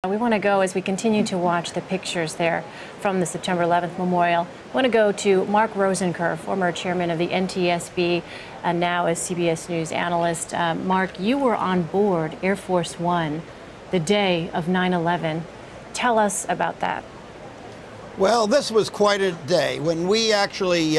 We want to go, as we continue to watch the pictures there from the September 11th memorial, we want to go to Mark Rosenker, former chairman of the NTSB, and now as CBS News analyst. Mark, you were on board Air Force One the day of 9/11. Tell us about that. Well, this was quite a day. When we actually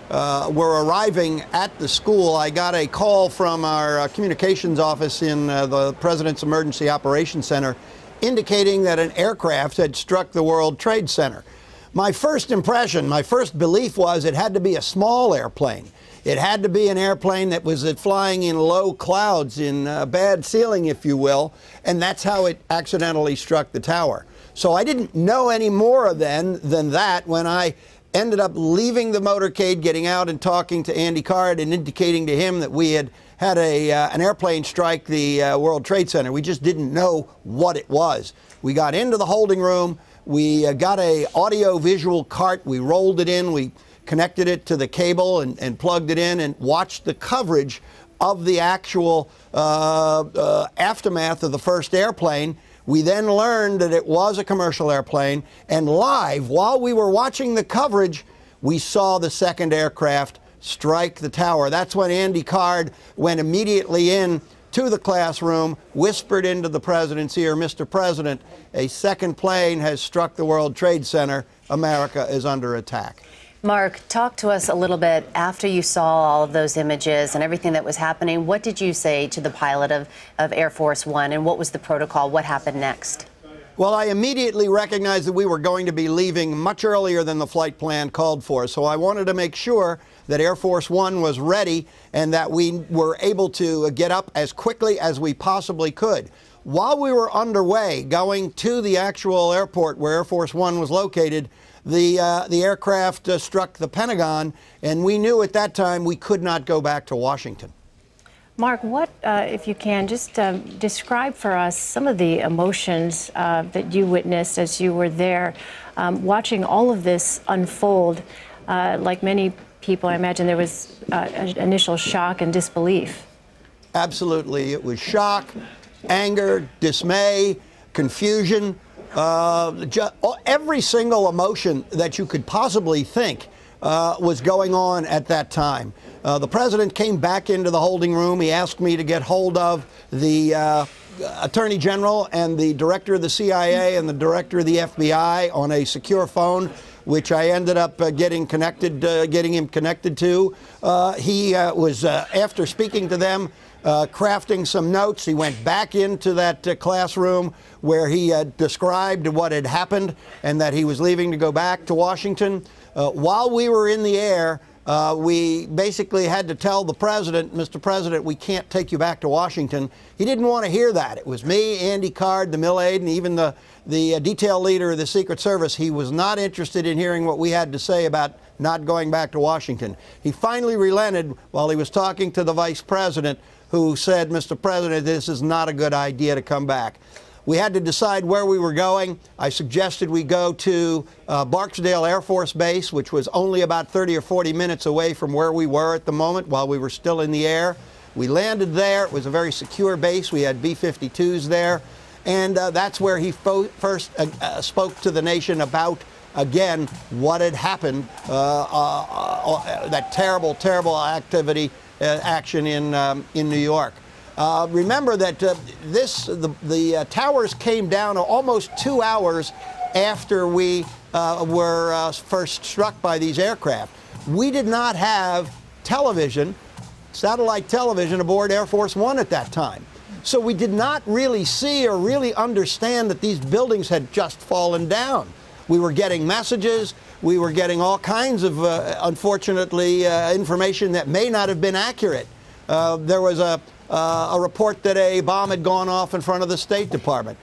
were arriving at the school, I got a call from our communications office in the President's Emergency Operations Center indicating that an aircraft had struck the World Trade Center. My first impression, my first belief was it had to be a small airplane. It had to be an airplane that was flying in low clouds, in bad ceiling, if you will, and that's how it accidentally struck the tower. So I didn't know any more than that when I ended up leaving the motorcade, getting out and talking to Andy Card and indicating to him that we had an airplane strike the World Trade Center. We just didn't know what it was. We got into the holding room. We got a audio-visual cart. We rolled it in. We connected it to the cable and plugged it in and watched the coverage of the actual aftermath of the first airplane. We then learned that it was a commercial airplane, and live, while we were watching the coverage, we saw the second aircraft strike the tower. That's when Andy Card went immediately in to the classroom, whispered into the president's ear, "Mr. President, a second plane has struck the World Trade Center. America is under attack." Mark, talk to us a little bit after you saw all of those images and everything that was happening. What did you say to the pilot of Air Force One, and what was the protocol? What happened next? Well, I immediately recognized that we were going to be leaving much earlier than the flight plan called for, so I wanted to make sure that Air Force One was ready and that we were able to get up as quickly as we possibly could. While we were underway, going to the actual airport where Air Force One was located, the aircraft struck the Pentagon, and we knew at that time we could not go back to Washington. Mark, what, if you can, just describe for us some of the emotions that you witnessed as you were there, watching all of this unfold. Like many people, I imagine there was initial shock and disbelief. Absolutely. It was shock, anger, dismay, confusion. Every single emotion that you could possibly think was going on at that time. The president came back into the holding room. He asked me to get hold of the Attorney General and the director of the CIA and the director of the FBI on a secure phone, which I ended up getting him connected to. He was, after speaking to them, crafting some notes. He went back into that classroom where he had described what had happened and that he was leaving to go back to Washington. While we were in the air, we basically had to tell the president, "Mr. President, we can't take you back to Washington." He didn't want to hear that. It was me, Andy Card, the mill aide, and even the detail leader of the Secret Service. He was not interested in hearing what we had to say about not going back to Washington. He finally relented while he was talking to the vice president, who said, "Mr. President, this is not a good idea to come back." We had to decide where we were going. I suggested we go to Barksdale Air Force Base, which was only about 30 or 40 minutes away from where we were at the moment while we were still in the air. We landed there. It was a very secure base. We had B-52s there. And that's where he first spoke to the nation about, again, what had happened, that terrible, terrible action in New York. Remember that the towers came down almost 2 hours after we were first struck by these aircraft. We did not have television, satellite television, aboard Air Force One at that time. So we did not really see or really understand that these buildings had just fallen down. We were getting messages. We were getting all kinds of, unfortunately, information that may not have been accurate. There was a report that a bomb had gone off in front of the State Department.